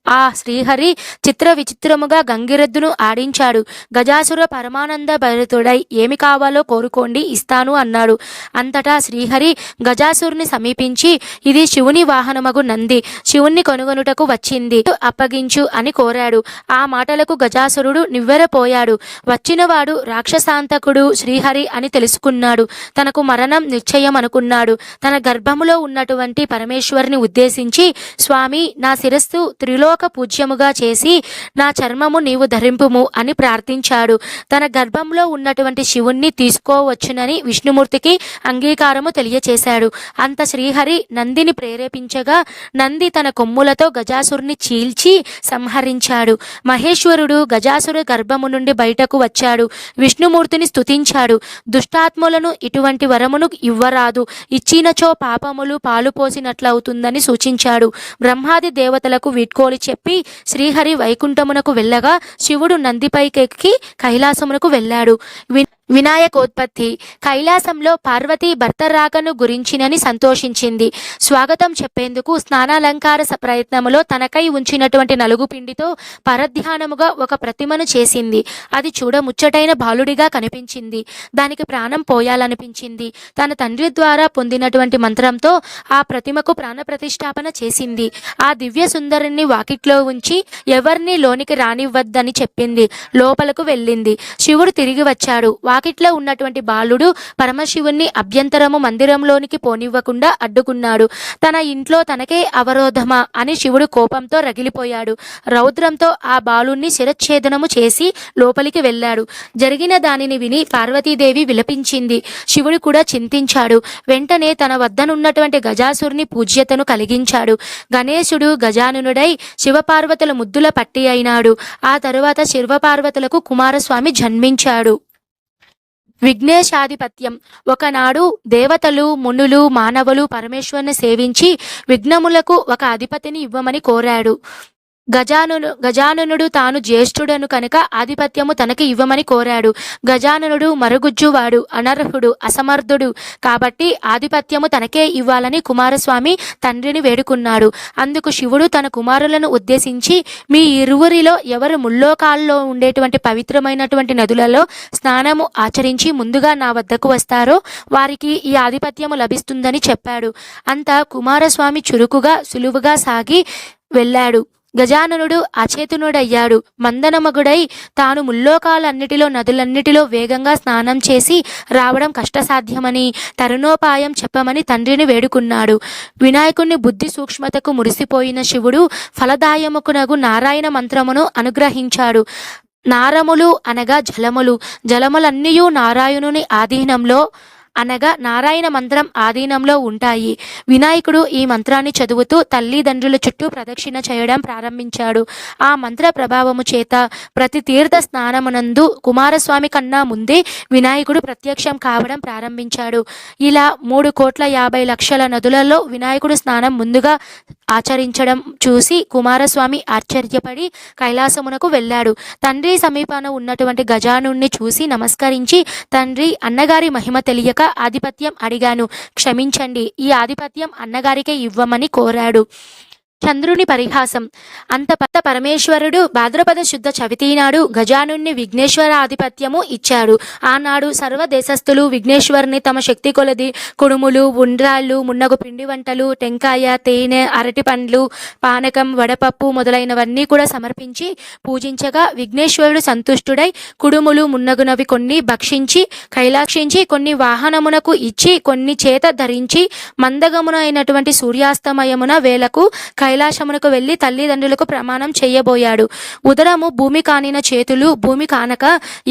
ఆ శ్రీహరి చిత్ర విచిత్రముగా గంగిరెద్దును ఆడించాడు. గజాసుర పరమానంద భరితుడై ఏమి కావాలో కోరుకోండి, ఇస్తాను అన్నాడు. అంతటా శ్రీహరి గజాసురుని సమీపించి, ఇది శివుని వాహనమగు నంది, శివుణ్ణి కొనుగొనుటకు వచ్చింది, అప్పగించు అని కోరాడు. ఆ మాటలకు గజాసురుడు నివ్వెరపోయాడు. వచ్చినవాడు రాక్షసాంతకుడు శ్రీహరి అని తెలుసుకున్నాడు. తనకు మరణం నిశ్చయం అనుకున్నాడు. తన గర్భములో ఉన్నటువంటి పరమేశ్వరుని ఉద్దేశించి, స్వామి, నా శిరస్సు త్రిలోక పూజ్యముగా చేసి నా చర్మము నీవు ధరింపుము అని ప్రార్థించాడు. తన గర్భంలో ఉన్నటువంటి శివుణ్ణి తీసుకోవచ్చునని విష్ణుమూర్తికి అంగీకారము తెలియచేశాడు. అంత శ్రీహరి నందిని ప్రేరేపించగా నంది తన కొమ్ములతో గజాసురుని చీల్చి సంహరించాడు. మహేశ్వరుడు గజాసుర గర్భము నుండి బయటకు వచ్చాడు. విష్ణుమూర్తిని స్తుతించాడు. దుష్టాత్ములను ఇటువంటి వరమును ఇవ్వరాదు, ఇచ్చినచో పాపములు పాలు పోసినట్లవుతుందని సూచించాడు. బ్రహ్మాది దేవతలకు వీడ్కోలు చెప్పి శ్రీహరి వైకుంఠమునకు వెళ్ళగా శివుడు నందిపైకెక్కి కైలాసమునకు వెళ్ళాడు. వినాయకోత్పత్తి. కైలాసంలో పార్వతీ భర్త రాకను గురించినని సంతోషించింది. స్వాగతం చెప్పేందుకు స్నానాలంకార ప్రయత్నములో తనకై ఉంచినటువంటి నలుగు పిండితో పరధ్యానముగా ఒక ప్రతిమను చేసింది. అది చూడముచ్చటైన బాలుడిగా కనిపించింది. దానికి ప్రాణం పోయాలనిపించింది. తన తండ్రి ద్వారా పొందినటువంటి మంత్రంతో ఆ ప్రతిమకు ప్రాణప్రతిష్ఠాపన చేసింది. ఆ దివ్య సుందరిని వాకిట్లో ఉంచి ఎవరిని లోనికి రానివ్వద్దని చెప్పింది. లోపలకు వెళ్ళింది. శివుడు తిరిగి వచ్చాడు. వాకిట్లో ఉన్నటువంటి బాలుడు పరమశివుణ్ణి అభ్యంతరము మందిరంలోనికి పోనివ్వకుండా అడ్డుకున్నాడు. తన ఇంట్లో తనకే అవరోధమా అని శివుడు కోపంతో రగిలిపోయాడు. రౌద్రంతో ఆ బాలుణ్ణి శిరచ్ఛేదనము చేసి లోపలికి వెళ్ళాడు. జరిగిన దానిని విని పార్వతీదేవి విలపించింది. శివుడు కూడా చింతించాడు. వెంటనే తన వద్దనున్నటువంటి గజాసురుని పూజ్యతను కలిగించాడు. గణేశుడు గజానునుడై శివపార్వతుల ముద్దుల పట్టి అయినాడు. ఆ తరువాత శివపార్వతులకు కుమారస్వామి జన్మించాడు. విఘ్నేశాధిపత్యం. ఒకనాడు దేవతలు, మునులు, మానవులు పరమేశ్వరుని సేవించి విఘ్నములకు ఒక అధిపతిని ఇవ్వమని కోరాడు. గజాననుడు తాను జ్యేష్ఠుడను కనుక ఆధిపత్యము తనకి ఇవ్వమని కోరాడు. గజాననుడు మరుగుజ్జువాడు, అనర్హుడు, అసమర్థుడు కాబట్టి ఆధిపత్యము తనకే ఇవ్వాలని కుమారస్వామి తండ్రిని వేడుకున్నాడు. అందుకు శివుడు తన కుమారులను ఉద్దేశించి, మీ ఇరువురిలో ఎవరు ముల్లోకాల్లో ఉండేటువంటి పవిత్రమైనటువంటి నదులలో స్నానము ఆచరించి ముందుగా నా వద్దకు వస్తారో వారికి ఈ ఆధిపత్యము లభిస్తుందని చెప్పాడు. అంతా కుమారస్వామి చురుకుగా సులువుగా సాగి వెళ్ళాడు. గజాననుడు అచేతనుడయ్యాడు. మందనమగుడై తాను ముల్లోకాలన్నిటిలో నదులన్నిటిలో వేగంగా స్నానం చేసి రావడం కష్టసాధ్యమని తరుణోపాయం చెప్పమని తండ్రిని వేడుకున్నాడు. వినాయకుని బుద్ధి సూక్ష్మతకు మురిసిపోయిన శివుడు ఫలదాయముకునగు నారాయణ మంత్రమును అనుగ్రహించాడు. నారములు అనగా జలములు. జలములన్నీయు నారాయణుని ఆధీనంలో అనగా నారాయణ మంత్రం ఆధీనంలో ఉంటాయి. వినాయకుడు ఈ మంత్రాన్ని చదువుతూ తల్లిదండ్రుల చుట్టూ ప్రదక్షిణ చేయడం ప్రారంభించాడు. ఆ మంత్ర ప్రభావము చేత ప్రతి తీర్థ స్నానమునందు కుమారస్వామి కన్నా ముందే వినాయకుడు ప్రత్యక్షం కావడం ప్రారంభించాడు. ఇలా 3,50,00,000 నదులలో వినాయకుడు స్నానం ముందుగా ఆచరించడం చూసి కుమారస్వామి ఆశ్చర్యపడి కైలాసమునకు వెళ్ళాడు. తండ్రి సమీపాన ఉన్నటువంటి గజానుణ్ణి చూసి నమస్కరించి, తండ్రి, అన్నగారి మహిమ తెలియక ఆధిపత్యం అడిగాను, క్షమించండి, ఈ ఆధిపత్యం అన్నగారికే ఇవ్వమని కోరాడు. చంద్రుని పరిహాసం. అంత పరమేశ్వరుడు భాద్రపద శుద్ధ చవితి నాడు గజానుణ్ణి విఘ్నేశ్వర ఆధిపత్యము ఇచ్చాడు. ఆనాడు సర్వ దేశస్థులు విఘ్నేశ్వరుని తమ శక్తి కొలది కుడుములు, ఉండ్రాళ్ళు, మున్నగు పిండి వంటలు, టెంకాయ, తేనె, అరటి పండ్లు, పానకం, వడపప్పు మొదలైనవన్నీ కూడా సమర్పించి పూజించగా విఘ్నేశ్వరుడు సంతుష్టుడై కుడుములు మున్నగునవి కొన్ని భక్షించి కైలాక్షించి కొన్ని వాహనమునకు ఇచ్చి కొన్ని చేత ధరించి మందగమున అయినటువంటి సూర్యాస్తమయమున వేలకు కైలాసమునకు వెళ్లి తల్లిదండ్రులకు ప్రమాణం చేయబోయాడు. ఉదరము భూమి కానిన చేతులు భూమి కానక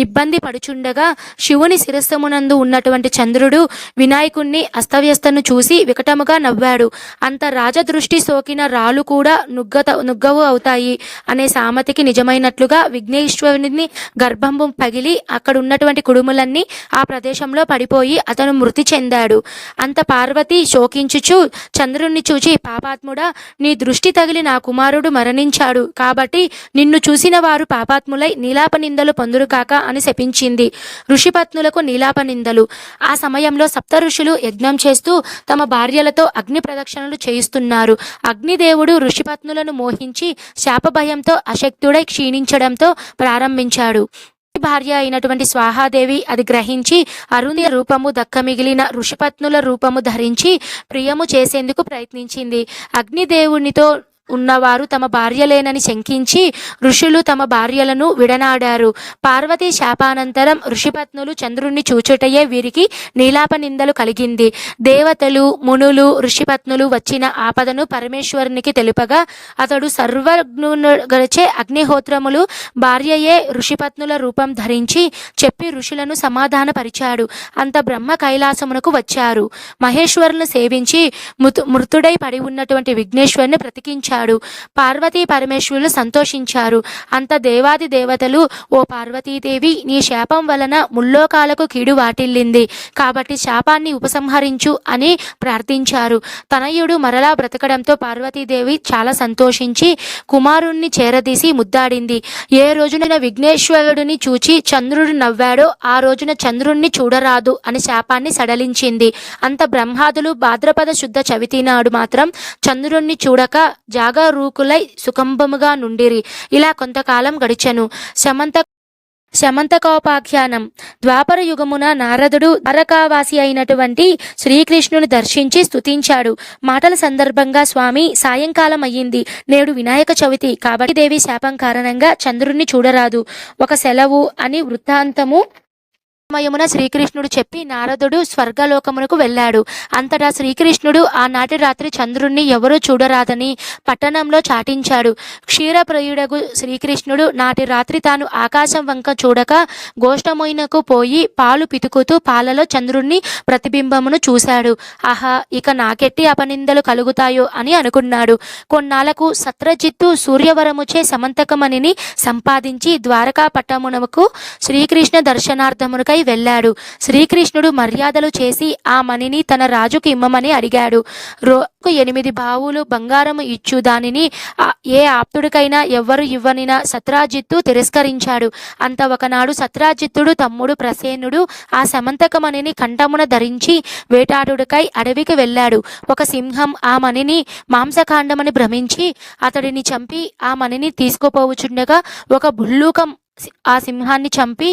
ఇబ్బంది పడుచుండగా శివుని శిరస్సుమునందు ఉన్నటువంటి చంద్రుడు వినాయకుణ్ణి అస్తవ్యస్తను చూసి వికటముగా నవ్వాడు. అంత రాజదృష్టి సోకిన రాళ్ళు కూడా నుగ్గవు అవుతాయి అనే సామెతకి నిజమైనట్లుగా విఘ్నేశ్వరుని గర్భంబు పగిలి అక్కడ ఉన్నటువంటి కుడుములన్నీ ఆ ప్రదేశంలో పడిపోయి అతను మృతి చెందాడు. అంత పార్వతి శోకించుచు చంద్రుణ్ణి చూచి, పాపాత్ముడా, నీ దృష్టి తగిలి నా కుమారుడు మరణించాడు కాబట్టి నిన్ను చూసిన వారు పాపాత్ములై నీలాప నిందలు పొందురు కాక అని శపించింది. ఋషిపత్నులకు నీలాప నిందలు. ఆ సమయంలో సప్త ఋషులు యజ్ఞం చేస్తూ తమ భార్యలతో అగ్ని ప్రదక్షిణలు చేయిస్తున్నారు. అగ్నిదేవుడు ఋషిపత్నులను మోహించి శాపభయంతో అశక్తుడై క్షీణించడంతో ప్రారంభించాడు. భార్య అయినటువంటి స్వాహాదేవి అది గ్రహించి అరుణి రూపము దక్క మిగిలిన ఋషిపత్నుల రూపము ధరించి ప్రియము చేసేందుకు ప్రయత్నించింది. అగ్నిదేవునితో ఉన్నవారు తమ భార్యలేనని శంకించి ఋషులు తమ భార్యలను విడనాడారు. పార్వతీ శాపానంతరం ఋషిపత్నులు చంద్రుణ్ణి చూచుటయే వీరికి నీలాప నిందలు కలిగింది. దేవతలు, మునులు, ఋషిపత్నులు వచ్చిన ఆపదను పరమేశ్వరునికి తెలుపగా అతడు సర్వజ్ఞునిచే అగ్నిహోత్రములు భార్యయే ఋషిపత్నుల రూపం ధరించి చెప్పి ఋషులను సమాధానపరిచాడు. అంత బ్రహ్మ కైలాసమునకు వచ్చారు. మహేశ్వరులను సేవించి మృతుడై పడి ఉన్నటువంటి విఘ్నేశ్వరుని బ్రతికించారు. శాపించాడు. పార్వతీ పరమేశ్వరులు సంతోషించారు. అంత దేవాది దేవతలు, ఓ పార్వతీదేవి, నీ శాపం వలన ముల్లోకాలకు కీడు వాటిల్లింది కాబట్టి శాపాన్ని ఉపసంహరించు అని ప్రార్థించారు. తనయుడు మరలా బ్రతకడంతో పార్వతీదేవి చాలా సంతోషించి కుమారుణ్ణి చేరదీసి ముద్దాడింది. ఏ రోజున విఘ్నేశ్వరుడిని చూచి చంద్రుడు నవ్వాడో ఆ రోజున చంద్రుణ్ణి చూడరాదు అని శాపాన్ని సడలించింది. అంత బ్రహ్మాదులు భాద్రపద శుద్ధ చవితి నాడు మాత్రం చంద్రుణ్ణి చూడక జాగరూకులై సుకంభముగా నుండిరి. ఇలా కొంతకాలం గడిచెను. శమంతకోపాఖ్యానం. ద్వాపర యుగమున నారదుడు ద్వారకావాసి అయినటువంటి శ్రీకృష్ణుని దర్శించి స్తుతించాడు. మాటల సందర్భంగా, స్వామి, సాయంకాలం అయ్యింది, నేడు వినాయక చవితి కాబట్టి దేవి శాపం కారణంగా చంద్రుణ్ణి చూడరాదు, ఒక సెలవు అని వృత్తాంతము సమయమున శ్రీకృష్ణుడు చెప్పి నారదుడు స్వర్గలోకమునకు వెళ్ళాడు. అంతటా శ్రీకృష్ణుడు ఆనాటి రాత్రి చంద్రుణ్ణి ఎవరూ చూడరాదని పట్టణంలో చాటించాడు. క్షీరప్రియుడగు శ్రీకృష్ణుడు నాటి రాత్రి తాను ఆకాశం వంక చూడక గోష్ఠమునకు పోయి పాలు పితుకుతూ పాలలో చంద్రుణ్ణి ప్రతిబింబమును చూశాడు. ఆహా, ఇక నాకెట్టి అపనిందలు కలుగుతాయో అని అనుకున్నాడు. కొన్నాళ్లకు సత్రజిత్తు సూర్యవరముచే సమంతకమణిని సంపాదించి ద్వారకా పట్టణమునకు శ్రీకృష్ణ దర్శనార్థమునకై వెళ్ళాడు. శ్రీకృష్ణుడు మర్యాదలు చేసి ఆ మణిని తన రాజుకు ఇమ్మమని అడిగాడు. రోజుకు 8 బావులు బంగారము ఇచ్చు దానిని ఏ ఆప్తుడికైనా ఎవ్వరు ఇవ్వనినా సత్రాజిత్తు తిరస్కరించాడు. అంత ఒకనాడు సత్రాజిత్తుడు తమ్ముడు ప్రసేనుడు ఆ సమంతకమణిని కంఠమున ధరించి వేటాడుడికై అడవికి వెళ్ళాడు. ఒక సింహం ఆ మణిని మాంసకాండమని భ్రమించి అతడిని చంపి ఆ మణిని తీసుకుపోవుచుండగా ఒక భుల్లూకం ఆ సింహాన్ని చంపి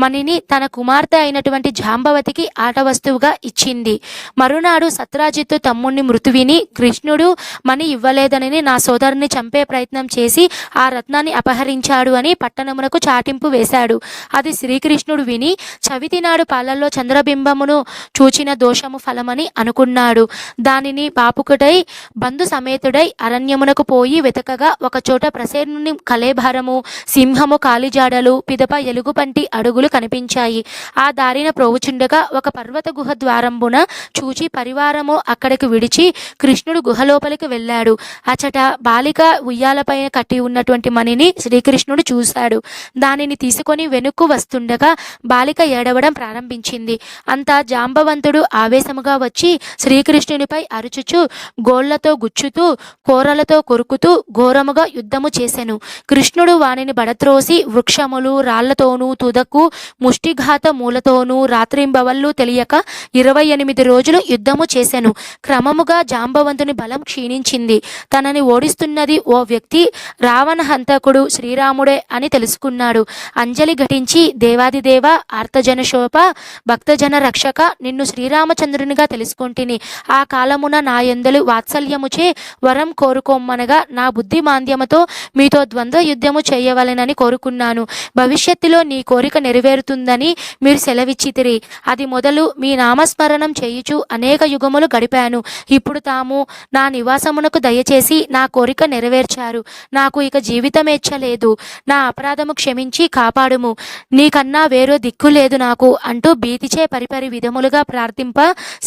మణిని తన కుమార్తె అయినటువంటి జాంబవతికి ఆట వస్తువుగా ఇచ్చింది. మరునాడు సత్రాజిత్తు తమ్ముణ్ణి మృతి విని, కృష్ణుడు మణి ఇవ్వలేదని నా సోదరుని చంపే ప్రయత్నం చేసి ఆ రత్నాన్ని అపహరించాడు అని పట్టణమునకు చాటింపు వేశాడు. అది శ్రీకృష్ణుడు విని చవితి నాడు పాలల్లో చంద్రబింబమును చూచిన దోషము ఫలమని అనుకున్నాడు. దానిని బాపుకుడై బంధు సమేతుడై అరణ్యమునకు పోయి వెతకగా ఒకచోట ప్రసేనుని కలేభారము, సింహము కాలిజా పిదప ఎలుగుబంటి అడుగులు కనిపించాయి. ఆ దారిన ప్రోవుచుండగా ఒక పర్వత గుహ ద్వారంబున చూచి పరివారము అక్కడికి విడిచి కృష్ణుడు గుహలోపలికి వెళ్ళాడు. అచట బాలిక ఉయ్యాలపైన కట్టి ఉన్నటువంటి మణిని శ్రీకృష్ణుడు చూశాడు. దానిని తీసుకొని వెనుక్కు వస్తుండగా బాలిక ఏడవడం ప్రారంభించింది. అంతా జాంబవంతుడు ఆవేశముగా వచ్చి శ్రీకృష్ణునిపై అరుచుచు గోళ్లతో గుచ్చుతూ కోరలతో కొరుకుతూ ఘోరముగా యుద్ధము చేసెను. కృష్ణుడు వానిని బడత్రోసి వృక్షములు రాళ్లతోనూ తుదకు ముష్టిఘాత మూలతోనూ రాత్రింబవళ్ళు తెలియక 28 రోజులు యుద్ధము చేసెను. క్రమముగా జాంబవంతుని బలం క్షీణించింది. తనని ఓడిస్తున్నది ఓ వ్యక్తి, రావణ హంతకుడు శ్రీరాముడే అని తెలుసుకున్నాడు. అంజలి ఘటించి, దేవాదిదేవ, ఆర్తజన శోభ, భక్తజన రక్షక, నిన్ను శ్రీరామచంద్రునిగా తెలుసుకొంటిని. ఆ కాలమున నా యందలి వాత్సల్యముచే వరం కోరుకోమనగా నా బుద్ధి మాంద్యముతో మీతో ద్వంద్వ యుద్ధము చేయవలెనని కోరుకున్నాను. భవిష్యత్తులో నీ కోరిక నెరవేరుతుందని మీరు సెలవిచ్చితిరి. అది మొదలు మీ నామస్మరణం చేయుచు అనేక యుగములు గడిపాను. ఇప్పుడు తాము నా నివాసమునకు దయచేసి నా కోరిక నెరవేర్చారు. నాకు ఇక జీవితమేచ్చలేదు. నా అపరాధము క్షమించి కాపాడుము. నీకన్నా వేరో దిక్కు లేదు నాకు అంటూ భీతిచే పరిపరి విధములుగా ప్రార్థింప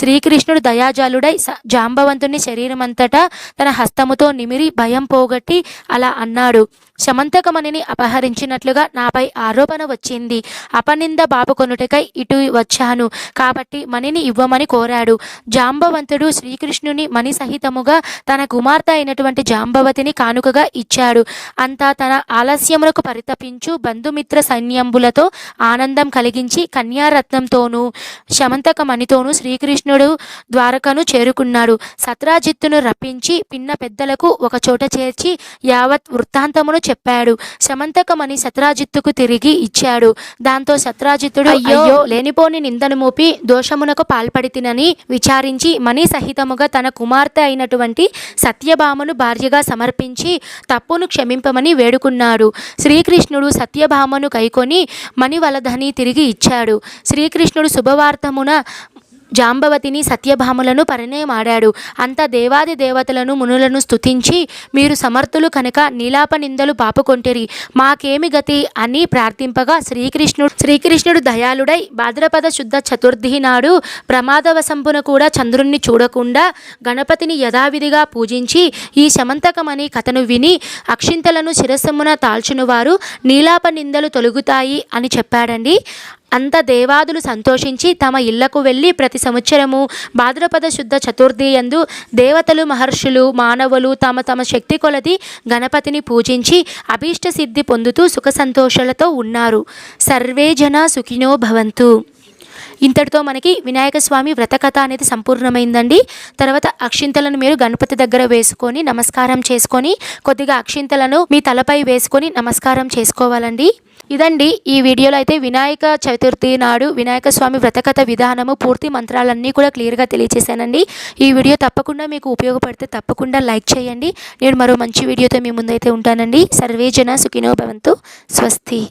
శ్రీకృష్ణుడు దయాజాలుడై జాంబవంతుని శరీరమంతటా తన హస్తముతో నిమిరి భయం పోగొట్టి అలా అన్నాడు. శమంతకమణిని అపహరించినట్లుగా నాపై ఆరోపణ వచ్చింది. అపనింద బాపుకొనుటకై ఇటు వచ్చాను కాబట్టి మణిని ఇవ్వమని కోరాడు. జాంబవంతుడు శ్రీకృష్ణుని మణి సహితముగా తన కుమార్తె అయినటువంటి జాంబవతిని కానుకగా ఇచ్చాడు. అంతా తన ఆలస్యములకు పరితపించు బంధుమిత్ర సైన్యంబులతో ఆనందం కలిగించి కన్యారత్నంతోనూ శమంతకమణితోనూ శ్రీకృష్ణుడు ద్వారకను చేరుకున్నాడు. సత్రాజిత్తును రప్పించి పిన్న పెద్దలకు ఒక చోట చేర్చి యావత్ వృత్తాంతమును చెప్పాడు. శమంతకమణి సత్రాజిత్తుకు తిరిగి ఇచ్చాడు. దాంతో సత్రాజిత్తుడు అయ్యో లేనిపోని నిందను మోపి దోషమునకు పాల్పడితినని విచారించి మణి సహితముగా తన కుమార్తె అయినటువంటి సత్యభామను భార్యగా సమర్పించి తప్పును క్షమింపమని వేడుకున్నాడు. శ్రీకృష్ణుడు సత్యభామను కైకొని మణివలధని తిరిగి ఇచ్చాడు. శ్రీకృష్ణుడు శుభవార్తమున జాంబవతిని సత్యభామలను పరిణయమాడాడు. అంత దేవాది దేవతలను మునులను స్తుతించి, మీరు సమర్థులు కనుక నీలాప నిందలు పాపుకొంటిరి, మాకేమి గతి అని ప్రార్థింపగా శ్రీకృష్ణుడు దయాళుడై భాద్రపద శుద్ధ చతుర్థి నాడు ప్రమాదవశంపున కూడా చంద్రుణ్ణి చూడకుండా గణపతిని యథావిధిగా పూజించి, ఈ శమంతకమని కథను విని అక్షింతలను శిరస్సుమున దాల్చును వారు నీలాప నిందలు తొలగుతాయి అని చెప్పాడండి. అంత దేవాదులు సంతోషించి తమ ఇళ్లకు వెళ్ళి ప్రతి సంవత్సరము భాద్రపద శుద్ధ చతుర్థి యందు దేవతలు, మహర్షులు, మానవులు తమ తమ శక్తి కొలది గణపతిని పూజించి అభీష్ట సిద్ధి పొందుతూ సుఖ సంతోషాలతో ఉన్నారు. సర్వే జన సుఖినో భవంతు. ఇంతటితో మనకి వినాయక స్వామి వ్రతకథ అనేది సంపూర్ణమైందండి. తర్వాత అక్షింతలను మీరు గణపతి దగ్గర వేసుకొని నమస్కారం చేసుకొని, కొద్దిగా అక్షింతలను మీ తలపై వేసుకొని నమస్కారం చేసుకోవాలండి. ఇదండి ఈ వీడియోలో అయితే వినాయక చతుర్థి నాడు వినాయక స్వామి వ్రతకథ విధానము, పూర్తి మంత్రాలన్నీ కూడా క్లియర్గా తెలియజేశానండి. ఈ వీడియో తప్పకుండా మీకు ఉపయోగపడితే తప్పకుండా లైక్ చేయండి. నేను మరో మంచి వీడియోతో మీ ముందైతే ఉంటానండి. సర్వే జన సుఖినో భవంతు. స్వస్తి.